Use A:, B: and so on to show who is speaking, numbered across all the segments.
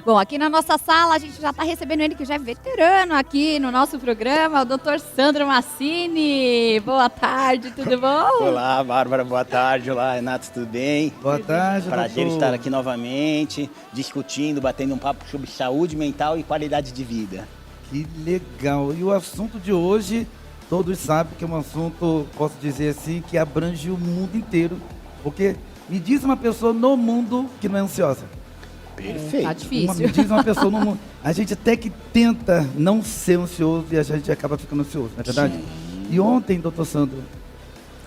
A: Bom, aqui na nossa sala a gente já está recebendo ele, que já é veterano aqui no nosso programa, o Dr. Sandro Massini. Boa tarde, tudo bom?
B: Olá, Bárbara, boa tarde. Olá, Renato, tudo bem?
C: Boa tarde,
B: Prazer
C: doutor.
B: estar aqui novamente, discutindo, batendo um papo sobre saúde mental e qualidade de vida.
C: Que legal. E o assunto de hoje, todos sabem que é um assunto, posso dizer assim, que abrange o mundo inteiro. Porque me diz uma pessoa no mundo que não é ansiosa.
B: Perfeito.
A: Tá difícil.
C: Me diz uma pessoa no mundo. A gente até que tenta não ser ansioso e a gente acaba ficando ansioso, não é verdade?
B: Sim.
C: E ontem, doutor Sandro,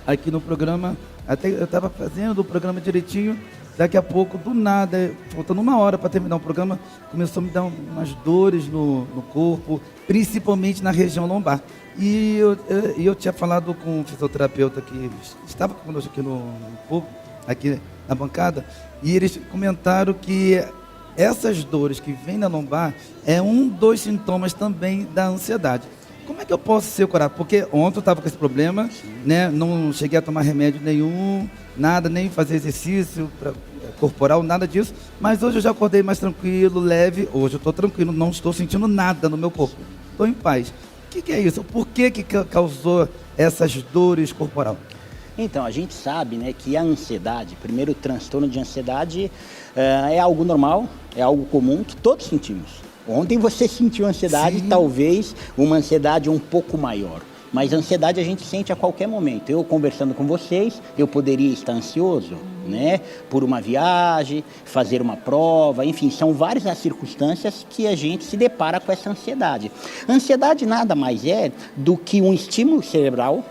C: aqui no programa, até eu estava fazendo o programa direitinho, daqui a pouco, do nada, faltando 1 hora para terminar o programa, começou a me dar umas dores no corpo, principalmente na região lombar. E eu tinha falado com um fisioterapeuta que estava conosco aqui na bancada, e eles comentaram que essas dores que vêm na lombar é um dos sintomas também da ansiedade. Como é que eu posso ser curado? Porque ontem eu estava com esse problema, né? Não cheguei a tomar remédio nenhum, nada, nem fazer exercício corporal, nada disso. Mas hoje eu já acordei mais tranquilo, leve. Hoje eu estou tranquilo, não estou sentindo nada no meu corpo. Estou em paz. O que é isso? Por que causou essas dores corporal?
B: Então, a gente sabe, né, que a ansiedade, primeiro o transtorno de ansiedade é algo normal, é algo comum que todos sentimos. Ontem você sentiu ansiedade, talvez uma ansiedade um pouco maior. Mas a ansiedade a gente sente a qualquer momento. Eu conversando com vocês, eu poderia estar ansioso, né? Por uma viagem, fazer uma prova, enfim, são várias as circunstâncias que a gente se depara com essa ansiedade. Ansiedade nada mais é do que um estímulo cerebral,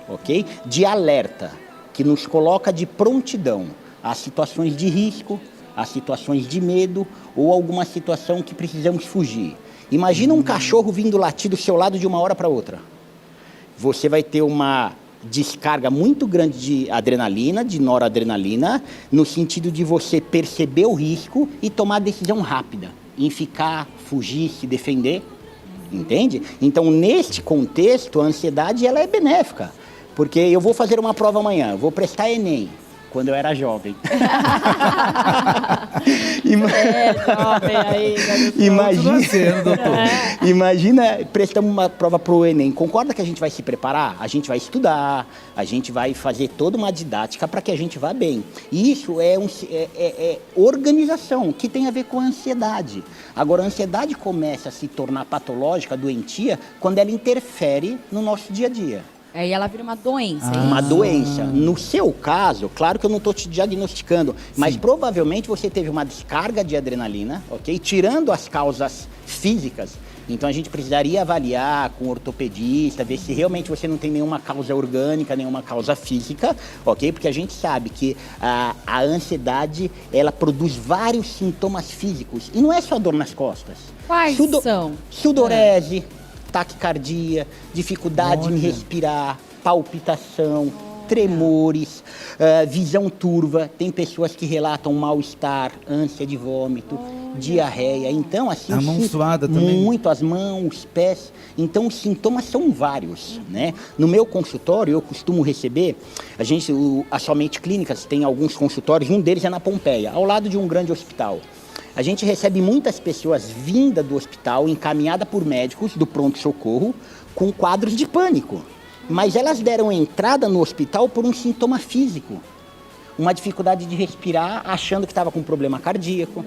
B: ok? De alerta, que nos coloca de prontidão a situações de risco, a situações de medo ou alguma situação que precisamos fugir. Imagina um cachorro vindo latir do seu lado de uma hora para outra. Você vai ter uma descarga muito grande de adrenalina, de noradrenalina, no sentido de você perceber o risco e tomar decisão rápida, em ficar, fugir, se defender, entende? Então, neste contexto, a ansiedade ela é benéfica, porque eu vou fazer uma prova amanhã, eu vou prestar Enem, quando eu era jovem.
A: Jovem ainda.
B: Imagina, prestamos uma prova para o Enem. Concorda que a gente vai se preparar? A gente vai estudar, a gente vai fazer toda uma didática para que a gente vá bem. E isso é organização, que tem a ver com a ansiedade. Agora, a ansiedade começa a se tornar patológica, doentia, quando ela interfere no nosso dia a dia.
A: Aí ela vira uma doença.
B: Uma doença. No seu caso, claro que eu não estou te diagnosticando, mas provavelmente você teve uma descarga de adrenalina, ok? Tirando as causas físicas. Então a gente precisaria avaliar com o ortopedista, ver se realmente você não tem nenhuma causa orgânica, nenhuma causa física, ok? Porque a gente sabe que a ansiedade, ela produz vários sintomas físicos. E não é só dor nas costas.
A: Quais são?
B: Sudorese, taquicardia, dificuldade em respirar, palpitação, tremores, visão turva. Tem pessoas que relatam mal-estar, ânsia de vômito, diarreia. Então, assim,
C: a mão suada também.
B: Muito, as mãos, os pés. Então, os sintomas são vários, né? No meu consultório, eu costumo receber, a Somente Clínicas tem alguns consultórios, um deles é na Pompeia, ao lado de um grande hospital. A gente recebe muitas pessoas vindas do hospital, encaminhadas por médicos do pronto-socorro, com quadros de pânico. Mas elas deram entrada no hospital por um sintoma físico. Uma dificuldade de respirar, achando que estava com problema cardíaco.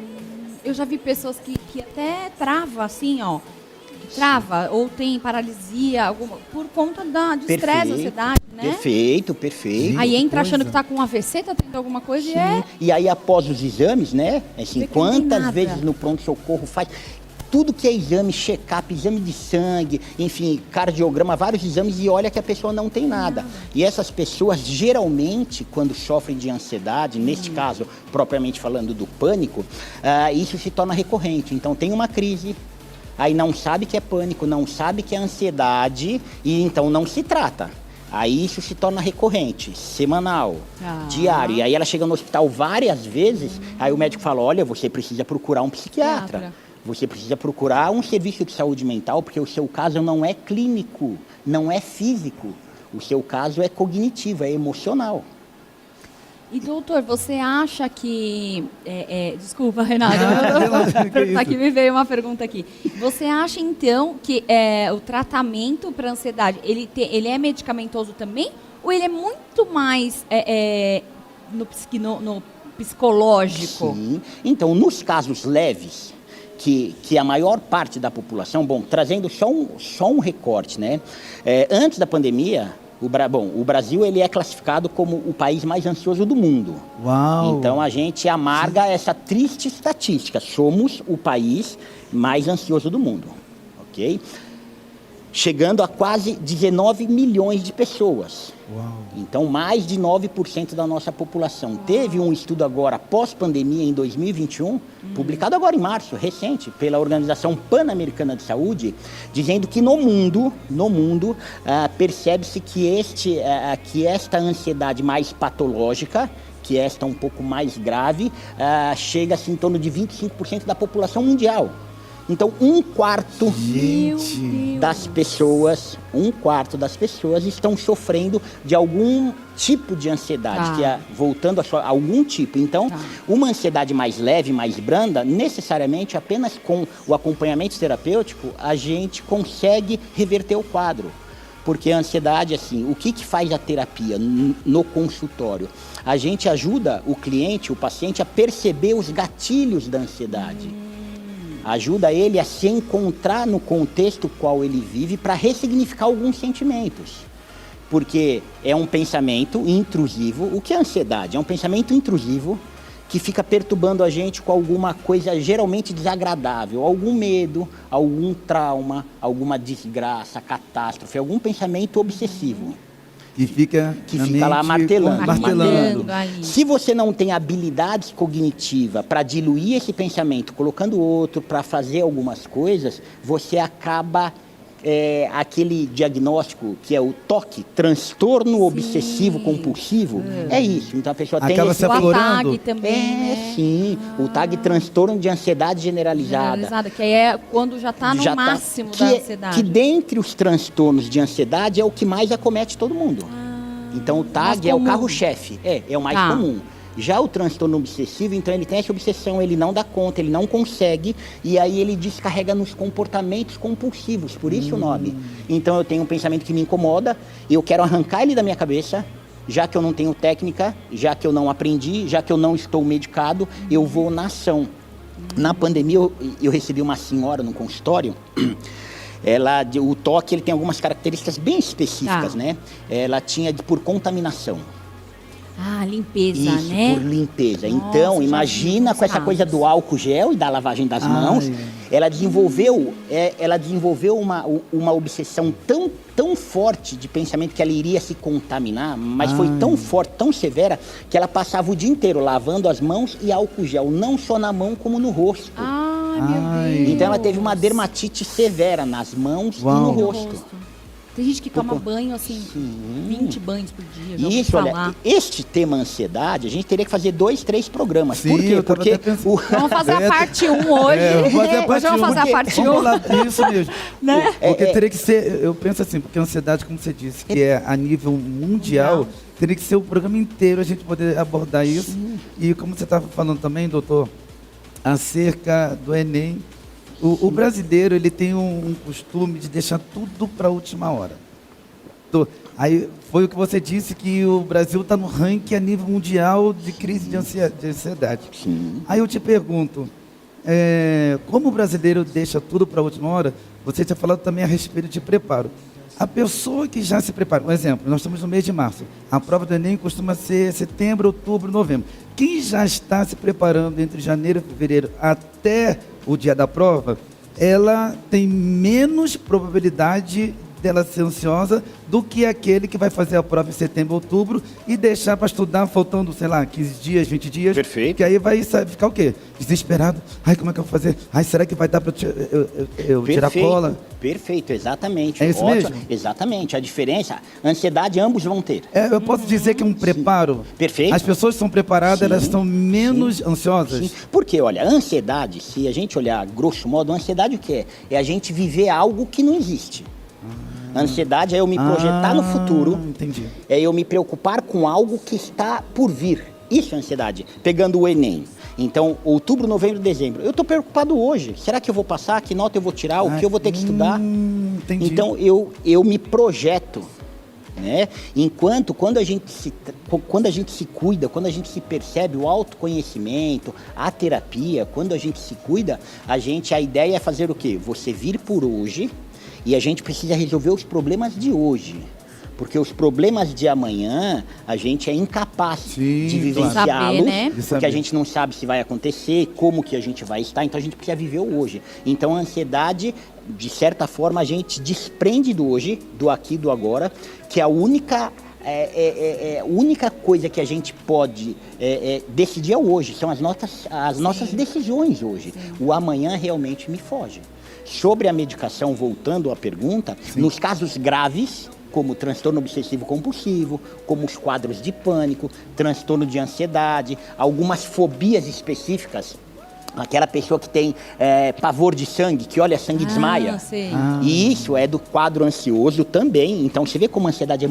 A: Eu já vi pessoas que até trava assim, ó. Trava ou tem paralisia alguma, por conta de estresse, ansiedade, né?
B: Perfeito.
A: Aí entra achando que está com um AVC, está tendo alguma coisa
B: E aí após os exames, né? Assim, quantas vezes no pronto-socorro faz... Tudo que é exame, check-up, exame de sangue, enfim, cardiograma, vários exames, e olha que a pessoa não tem nada. E essas pessoas, geralmente, quando sofrem de ansiedade, neste caso, propriamente falando do pânico, isso se torna recorrente. Então tem uma crise, aí não sabe que é pânico, não sabe que é ansiedade, e então não se trata. Aí isso se torna recorrente, semanal, diário. E aí ela chega no hospital várias vezes, aí o médico fala, olha, você precisa procurar um psiquiatra. Você precisa procurar um serviço de saúde mental, porque o seu caso não é clínico, não é físico. O seu caso é cognitivo, é emocional.
A: E, doutor, você acha que... desculpa, Renato. Aqui me veio uma pergunta aqui. Você acha, então, que o tratamento para ansiedade, ele é medicamentoso também? Ou ele é muito mais no psicológico?
B: Sim. Então, nos casos leves, que a maior parte da população... Bom, trazendo só um recorte, né? Antes da pandemia... O Brasil ele é classificado como o país mais ansioso do mundo.
C: Uau!
B: Então a gente amarga essa triste estatística. Somos o país mais ansioso do mundo, ok? Chegando a quase 19 milhões de pessoas.
C: Uau.
B: Então mais de 9% da nossa população. Teve um estudo agora pós-pandemia em 2021, publicado agora em março, recente, pela Organização Pan-Americana de Saúde, dizendo que no mundo, percebe-se que esta ansiedade mais patológica, que esta um pouco mais grave, chega-se em torno de 25% da população mundial. Então, um quarto das pessoas estão sofrendo de algum tipo de ansiedade, voltando a algum tipo. Então, uma ansiedade mais leve, mais branda, necessariamente apenas com o acompanhamento terapêutico, a gente consegue reverter o quadro. Porque a ansiedade, assim, o que faz a terapia no consultório? A gente ajuda o cliente, o paciente, a perceber os gatilhos da ansiedade. Ajuda ele a se encontrar no contexto qual ele vive para ressignificar alguns sentimentos. Porque é um pensamento intrusivo. O que é ansiedade? É um pensamento intrusivo que fica perturbando a gente com alguma coisa geralmente desagradável, algum medo, algum trauma, alguma desgraça, catástrofe, algum pensamento obsessivo.
C: Que fica
B: lá martelando.
A: Ali.
B: Se você não tem habilidades cognitivas para diluir esse pensamento, colocando outro para fazer algumas coisas, você acaba aquele diagnóstico que é o TOC, transtorno obsessivo compulsivo, é isso. Então a pessoa
C: acaba
B: tem
C: se aflorando.
A: O TAG também, né?
B: Sim, o TAG, transtorno de ansiedade generalizada.
A: Que é quando já está no máximo da ansiedade.
B: Que dentre os transtornos de ansiedade é o que mais acomete todo mundo. Então o TAG é o carro-chefe, é o mais comum. Já o transtorno obsessivo, então ele tem essa obsessão, ele não dá conta, ele não consegue, e aí ele descarrega nos comportamentos compulsivos, por isso o nome. Então eu tenho um pensamento que me incomoda, eu quero arrancar ele da minha cabeça, já que eu não tenho técnica, já que eu não aprendi, já que eu não estou medicado, eu vou na ação. Na pandemia eu recebi uma senhora no consultório. O TOC ele tem algumas características bem específicas, né? Ela tinha por contaminação.
A: Limpeza,
B: isso,
A: né?
B: Por limpeza.
A: Nossa,
B: então, imagina com essa coisa do álcool gel e da lavagem das mãos, ela desenvolveu uma obsessão tão forte de pensamento que ela iria se contaminar, mas foi tão forte, tão severa, que ela passava o dia inteiro lavando as mãos e álcool gel, não só na mão como no rosto.
A: Meu Deus.
B: Então ela teve uma dermatite severa nas mãos e no rosto.
A: Tem gente que toma banho, assim, 20 banhos por dia, já
B: Isso, olha, este tema ansiedade, a gente teria que fazer 2, 3 programas.
C: Sim,
B: por quê? Porque
A: vamos fazer a parte 1 hoje. Hoje vamos fazer a parte 1.
C: Vamos falar disso mesmo.
A: Né?
C: Porque teria que ser, eu penso assim, porque a ansiedade, como você disse, que é a nível mundial, teria que ser o programa inteiro a gente poder abordar isso. Sim. E como você estava falando também, doutor, acerca do Enem, o brasileiro ele tem um costume de deixar tudo para a última hora. Aí foi o que você disse, que o Brasil está no ranking a nível mundial de crise de ansiedade.
B: Sim.
C: Aí eu te pergunto, como o brasileiro deixa tudo para a última hora, você tinha falado também a respeito de preparo. A pessoa que já se prepara, um exemplo, nós estamos no mês de março, a prova do Enem costuma ser setembro, outubro, novembro. Quem já está se preparando entre janeiro e fevereiro até o dia da prova, ela tem menos probabilidade dela ser ansiosa do que aquele que vai fazer a prova em setembro, outubro e deixar para estudar faltando, sei lá, 15 dias, 20 dias.
B: Perfeito.
C: Que aí vai ficar o quê? Desesperado. Ai, como é que eu vou fazer? Ai, será que vai dar para eu tirar a cola?
B: Perfeito, exatamente.
C: É isso mesmo?
B: Exatamente. A diferença, ansiedade ambos vão ter.
C: Eu posso dizer que é um preparo.
B: Perfeito.
C: As pessoas que são preparadas, elas estão menos ansiosas.
B: Sim. Porque, olha, a ansiedade, se a gente olhar grosso modo, a ansiedade o que é? É a gente viver algo que não existe. A ansiedade é eu me projetar no futuro.
C: Entendi.
B: É eu me preocupar com algo que está por vir. Isso é ansiedade. Pegando o Enem. Então, outubro, novembro, dezembro. Eu estou preocupado hoje. Será que eu vou passar? Que nota eu vou tirar? O que eu vou ter que estudar?
C: Entendi.
B: Então, eu me projeto. Né? Enquanto quando a gente se cuida, quando a gente se percebe, o autoconhecimento, a terapia, quando a gente se cuida, a ideia é fazer o quê? Você vir por hoje e a gente precisa resolver os problemas de hoje. Porque os problemas de amanhã, a gente é incapaz de vivenciá-los,
A: né?
B: Porque a gente não sabe se vai acontecer, como que a gente vai estar, então a gente precisa viver o hoje. Então a ansiedade, de certa forma, a gente desprende do hoje, do aqui, do agora, que é a única coisa que a gente pode decidir é o hoje, são as nossas decisões hoje. Sim. O amanhã realmente me foge. Sobre a medicação, voltando à pergunta, nos casos graves, como transtorno obsessivo compulsivo, como os quadros de pânico, transtorno de ansiedade, algumas fobias específicas, aquela pessoa que tem pavor de sangue, que olha sangue e desmaia. E isso é do quadro ansioso também. Então você vê como a ansiedade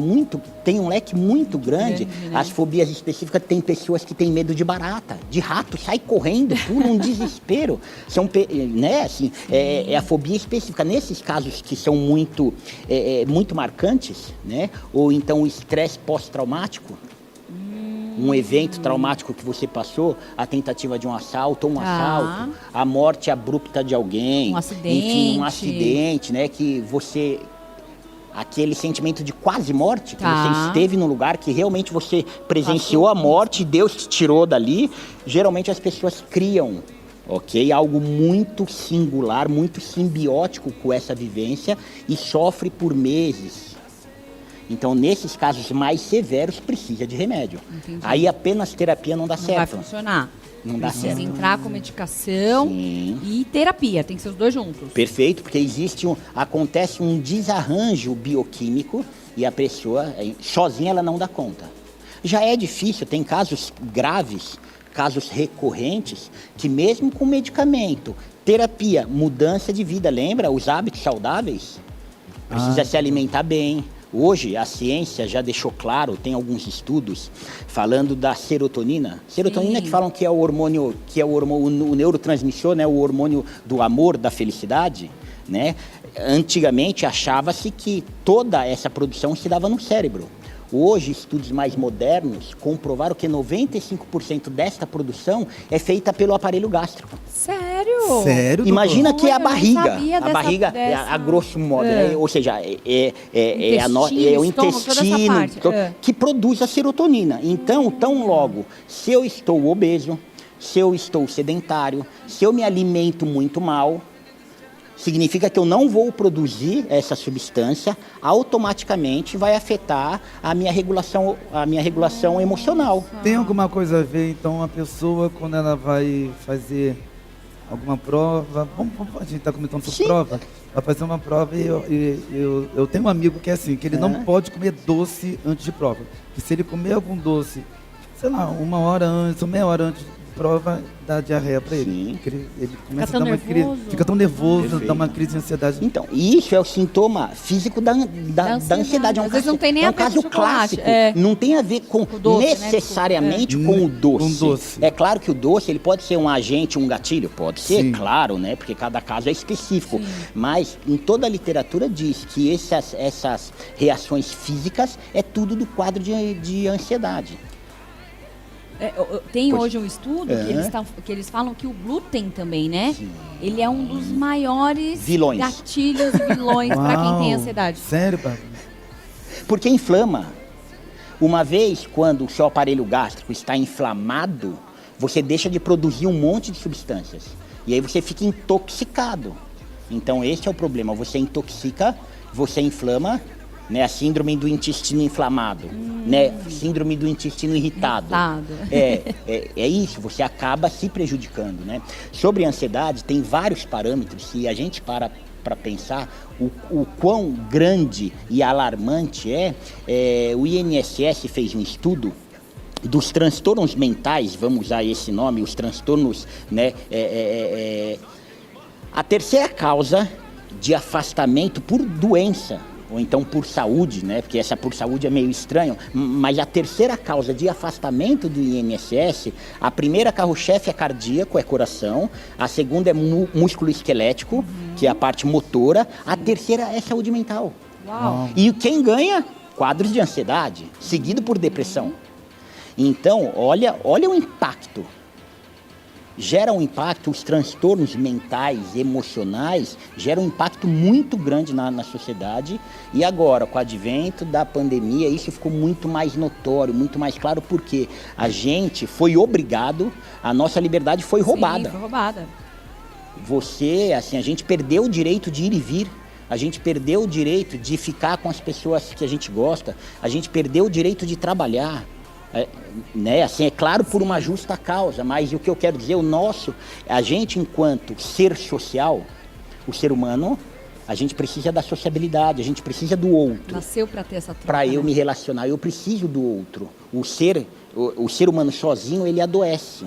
B: tem um leque muito grande. Né? As fobias específicas, tem pessoas que têm medo de barata, de rato, sai correndo, pula um desespero. São, né, assim, é a fobia específica. Nesses casos que são muito marcantes, né? Ou então o estresse pós-traumático, um evento traumático que você passou, a tentativa de um assalto, assalto, a morte abrupta de alguém,
A: um acidente,
B: enfim, um acidente, né, que você, aquele sentimento de quase morte, que você esteve num lugar que realmente você presenciou a morte, Deus te tirou dali. Geralmente as pessoas criam, algo muito singular, muito simbiótico com essa vivência e sofre por meses. Então, nesses casos mais severos, precisa de remédio. Entendi. Aí apenas terapia não dá certo. Não vai
A: funcionar.
B: Não dá certo.
A: Precisa entrar com medicação e terapia, tem que ser os dois juntos.
B: Perfeito, porque acontece um desarranjo bioquímico e a pessoa, sozinha, ela não dá conta. Já é difícil, tem casos graves, casos recorrentes, que mesmo com medicamento, terapia, mudança de vida, lembra? Os hábitos saudáveis, precisa se alimentar bem. Hoje, a ciência já deixou claro, tem alguns estudos falando da serotonina. Serotonina que falam que é o hormônio, o neurotransmissor, né, o hormônio do amor, da felicidade, né? Antigamente achava-se que toda essa produção se dava no cérebro. Hoje, estudos mais modernos comprovaram que 95% desta produção é feita pelo aparelho gástrico.
A: Sério?
C: Sério?
B: Imagina
C: doutor?
B: que é a barriga. A barriga, a grosso modo, ou seja, é o intestino que produz a serotonina. Então, tão logo, se eu estou obeso, se eu estou sedentário, se eu me alimento muito mal, significa que eu não vou produzir essa substância, automaticamente vai afetar a minha regulação emocional.
C: Tem alguma coisa a ver, então, a pessoa, quando ela vai fazer alguma prova, a gente está comentando sobre prova, vai fazer uma prova e eu tenho um amigo que é assim, que ele não pode comer doce antes de prova. Que se ele comer algum doce, sei lá, 1 hora antes ou meia hora antes, prova dá diarreia para ele. Ele começa a dar uma crise, fica tão nervoso, dá uma crise de ansiedade.
B: Então, isso é o sintoma físico da ansiedade.
A: Às vezes não tem nem a ver com
B: caso clássico. Não tem a ver com doce, necessariamente com o doce. É claro que o doce ele pode ser um agente, um gatilho, pode ser, claro, né? Porque cada caso é específico. Mas em toda a literatura diz que essas reações físicas é tudo do quadro de ansiedade.
A: Tem hoje um estudo que eles falam que o glúten também, né? Sim. Ele é um dos maiores gatilhos e vilões para quem tem ansiedade.
C: Sério, Pablo?
B: Porque inflama. Uma vez, quando o seu aparelho gástrico está inflamado, você deixa de produzir um monte de substâncias. E aí você fica intoxicado. Então esse é o problema. Você intoxica, você inflama, né, a síndrome do intestino inflamado, né, síndrome do intestino irritado. É isso, você acaba se prejudicando, né? Sobre a ansiedade, tem vários parâmetros, se a gente para pensar o quão grande e alarmante o INSS fez um estudo dos transtornos mentais, vamos usar esse nome, os transtornos, né, a terceira causa de afastamento por doença, ou então por saúde, né? Porque essa por saúde é meio estranho, mas a terceira causa de afastamento do INSS, a primeira carro-chefe é cardíaco, é coração, a segunda é músculo esquelético, que é a parte motora, a terceira é saúde mental.
A: Uau.
B: E quem ganha? Quadros de ansiedade, seguido por depressão. Então, olha o impacto. Gera um impacto, os transtornos mentais, emocionais, geram um impacto muito grande na sociedade. E agora, com o advento da pandemia, isso ficou muito mais notório, muito mais claro, porque a gente foi obrigado, a nossa liberdade foi roubada.
A: Sim, foi roubada.
B: A gente perdeu o direito de ir e vir. A gente perdeu o direito de ficar com as pessoas que a gente gosta. A gente perdeu o direito de trabalhar. Né? Assim, é claro, por uma justa causa, mas o que eu quero dizer, a gente enquanto ser social, o ser humano, a gente precisa da sociabilidade, a gente precisa do outro.
A: Nasceu para ter essa troca.
B: Para eu me relacionar, eu preciso do outro. O ser humano sozinho, ele adoece.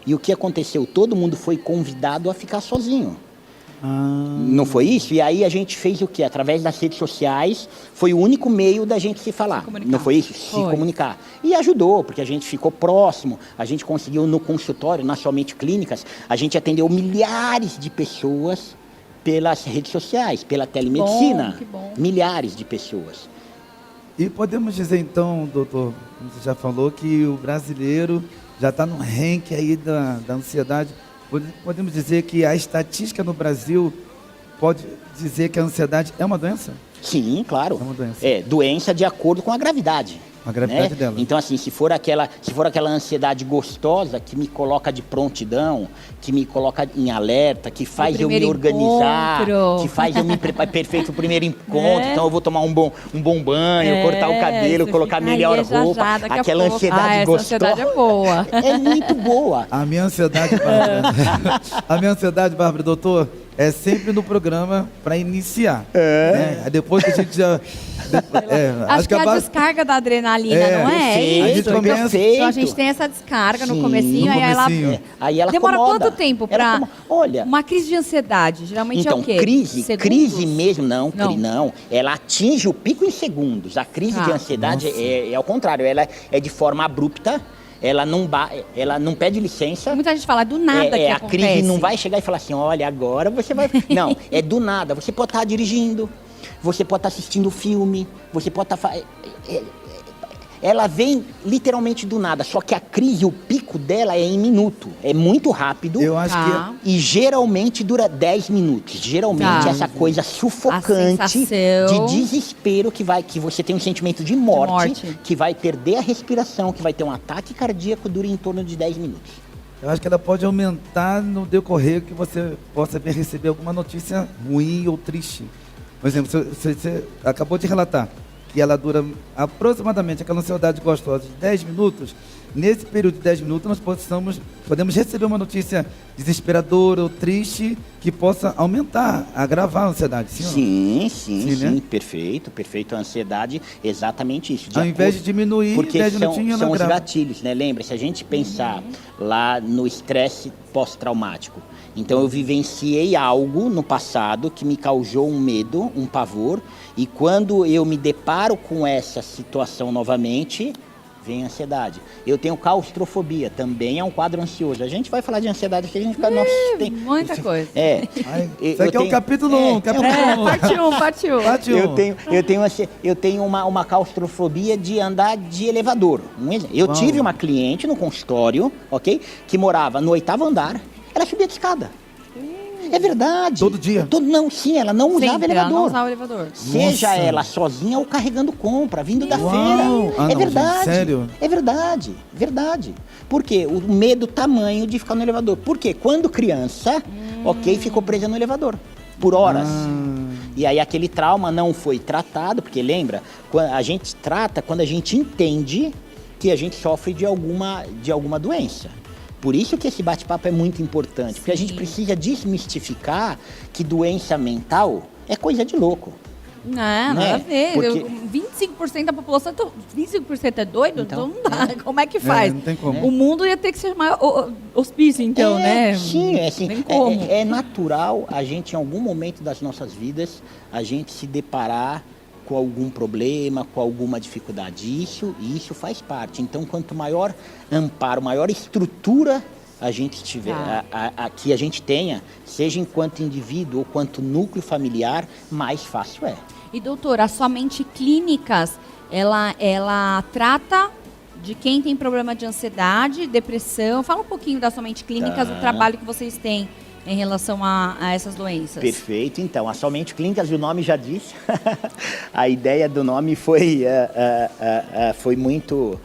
B: E o que aconteceu? Todo mundo foi convidado a ficar sozinho. Não foi isso? E aí a gente fez o quê? Através das redes sociais, foi o único meio da gente se falar. Não foi isso? Se comunicar. E ajudou, porque a gente ficou próximo, a gente conseguiu no consultório, não somente clínicas, a gente atendeu milhares de pessoas pelas redes sociais, pela telemedicina.
A: Que bom.
B: Milhares de pessoas.
C: E podemos dizer então, doutor, como você já falou, que o brasileiro já está no ranking aí da ansiedade. Podemos dizer que a estatística no Brasil pode dizer que a ansiedade é uma doença?
B: Sim, claro.
C: É uma doença.
B: É doença de acordo com a gravidade.
C: A gravidade
B: né?
C: dela.
B: Então, assim, se for aquela ansiedade gostosa que me coloca de prontidão, que me coloca em alerta, que faz eu me organizar, que faz eu me preparar perfeito o primeiro encontro, então eu vou tomar um bom banho, cortar o cabelo, colocar a melhor roupa, aquela ansiedade gostosa.
A: Essa ansiedade é boa.
B: É muito boa.
C: A minha ansiedade, Bárbara, doutor, é sempre no programa para iniciar. Né? Depois que a gente já...
A: acho que a descarga da adrenalina, não é?
B: Perfeito,
C: a gente começa...
A: Então a gente tem essa descarga no comecinho,
B: aí ela
A: demora
B: acomoda.
A: quanto tempo para uma crise de ansiedade? Geralmente
B: então,
A: é o quê?
B: Crise mesmo, não. Ela atinge o pico em segundos. A crise de ansiedade é ao contrário, ela é de forma abrupta. Ela não pede licença.
A: Muita gente fala, do nada que
B: a
A: acontece.
B: crise não vai chegar e falar assim, olha, agora você vai... Não, é do nada. Você pode estar dirigindo, você pode estar assistindo filme, você pode estar... Ela vem literalmente do nada, só que a crise, o pico dela é em minuto. É muito rápido.
C: Eu acho que...
B: E geralmente dura 10 minutos. Geralmente essa coisa sufocante de desespero que você tem um sentimento de morte, que vai perder a respiração, que vai ter um ataque cardíaco, dura em torno de 10 minutos.
C: Eu acho que ela pode aumentar no decorrer que você possa receber alguma notícia ruim ou triste. Por exemplo, você acabou de relatar que ela dura aproximadamente, aquela ansiedade gostosa, de 10 minutos. Nesse período de 10 minutos, nós podemos receber uma notícia desesperadora ou triste que possa aumentar, agravar a ansiedade.
B: Sim,
C: né?
B: Perfeito. A ansiedade, exatamente isso.
C: Ao invés de diminuir,
B: porque
C: 10 minutinhos
B: são
C: ela
B: os
C: agrava.
B: gatilhos, né? Lembra, se a gente pensar lá no estresse pós-traumático, então eu vivenciei algo no passado que me causou um medo, um pavor, e quando eu me deparo com essa situação novamente, vem a ansiedade. Eu tenho claustrofobia, também é um quadro ansioso. A gente vai falar de ansiedade que a gente fica... tem
A: muita coisa.
C: Isso aqui é o capítulo 1.
A: Parte 1.
B: Eu tenho uma claustrofobia de andar de elevador. Eu tive uma cliente no consultório, ok? Que morava no 8º andar, ela subia de escada. É verdade.
C: Todo dia?
B: Ela não usava elevador.
A: Ela não usava elevador.
B: Seja ela sozinha ou carregando compra, vindo da feira.
C: É
B: verdade.
C: Gente, sério?
B: É verdade. Por quê? O medo tamanho de ficar no elevador. Por quê? Quando criança, ficou presa no elevador. Por horas. E aí aquele trauma não foi tratado, porque lembra, a gente trata quando a gente entende que a gente sofre de alguma doença. Por isso que esse bate-papo é muito importante, porque a gente precisa desmistificar que doença mental é coisa de louco.
A: Não, nada a ver. 25% da população, 25% é doido? Então não dá. Como é que faz?
C: Não tem como.
A: O mundo ia ter que ser mais hospício, então, né?
B: Sim, assim,
A: tem como.
B: É natural a gente, em algum momento das nossas vidas, a gente se deparar com algum problema, com alguma dificuldade. Isso faz parte. Então, quanto maior amparo, maior estrutura a gente tiver, que a gente tenha, seja enquanto indivíduo ou quanto núcleo familiar, mais fácil é.
A: E doutora, a Somente Clínicas, ela trata de quem tem problema de ansiedade, depressão. Fala um pouquinho da Somente Clínicas, o trabalho que vocês têm em relação a essas doenças.
B: Perfeito. Então, a Somente Clínicas, o nome já disse. A ideia do nome foi muito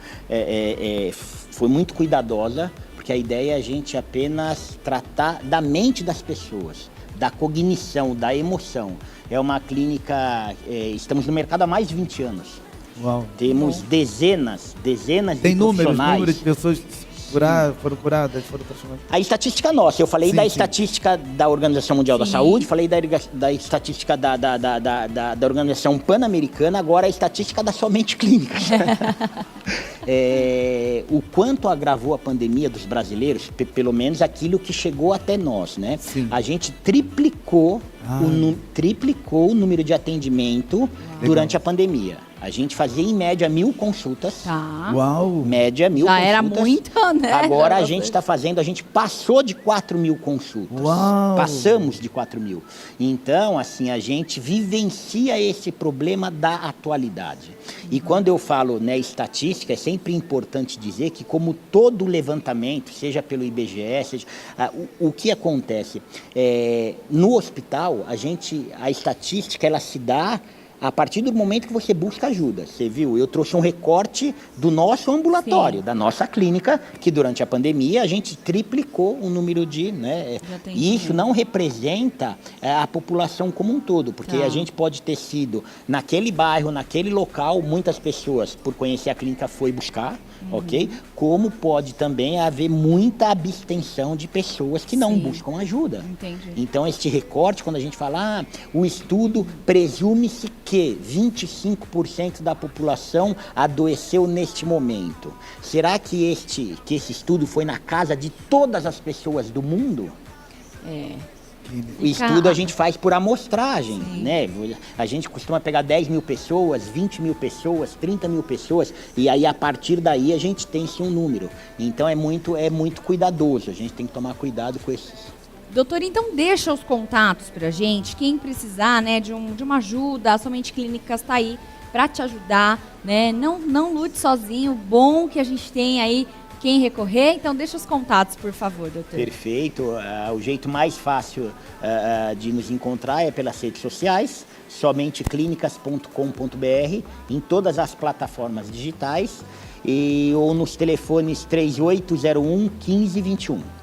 B: cuidadosa, porque a ideia é a gente apenas tratar da mente das pessoas, da cognição, da emoção. É uma clínica, estamos no mercado há mais de 20 anos.
C: Uau.
B: Temos dezenas de
C: Tem
B: profissionais.
C: números de pessoas que foram curadas, foram transformadas.
B: A estatística nossa, eu falei da estatística da Organização Mundial da Saúde, falei da estatística da Organização Pan-Americana, agora a estatística da Somente Clínicas. O quanto agravou a pandemia dos brasileiros, pelo menos aquilo que chegou até nós, né?
C: Sim.
B: A gente triplicou o número de atendimento durante a pandemia. A gente fazia em média 1.000 consultas.
A: Tá.
C: Uau!
B: Média 1.000 consultas.
A: Já era muita, né?
B: Agora a gente está fazendo, a gente passou de 4.000 consultas.
C: Uau!
B: Passamos de 4.000. Então, assim, a gente vivencia esse problema da atualidade. E quando eu falo, né, estatística, é sempre importante dizer que, como todo levantamento, seja pelo IBGE, seja, o que acontece? No hospital, a estatística, ela se dá a partir do momento que você busca ajuda. Você viu? Eu trouxe um recorte do nosso ambulatório, da nossa clínica, que durante a pandemia a gente triplicou o número de... Né, e isso não representa a população como um todo, porque a gente pode ter sido naquele bairro, naquele local, muitas pessoas, por conhecer a clínica, foi buscar, ok? Como pode também haver muita abstenção de pessoas que não buscam ajuda.
A: Entendi.
B: Então, este recorte, quando a gente fala, o estudo presume-se que 25% da população adoeceu neste momento. Será que esse estudo foi na casa de todas as pessoas do mundo? O estudo a gente faz por amostragem, né? A gente costuma pegar 10.000 pessoas, 20.000 pessoas, 30.000 pessoas, e aí a partir daí a gente tem sim um número. Então é muito cuidadoso, a gente tem que tomar cuidado com esses.
A: Doutor, então deixa os contatos pra gente, quem precisar, né, de uma ajuda, a Somente Clínicas está aí para te ajudar, né? Não lute sozinho, bom que a gente tem aí quem recorrer, então deixa os contatos, por favor, doutor.
B: Perfeito, o jeito mais fácil de nos encontrar é pelas redes sociais, somenteclinicas.com.br, em todas as plataformas digitais, ou nos telefones 3801 1521.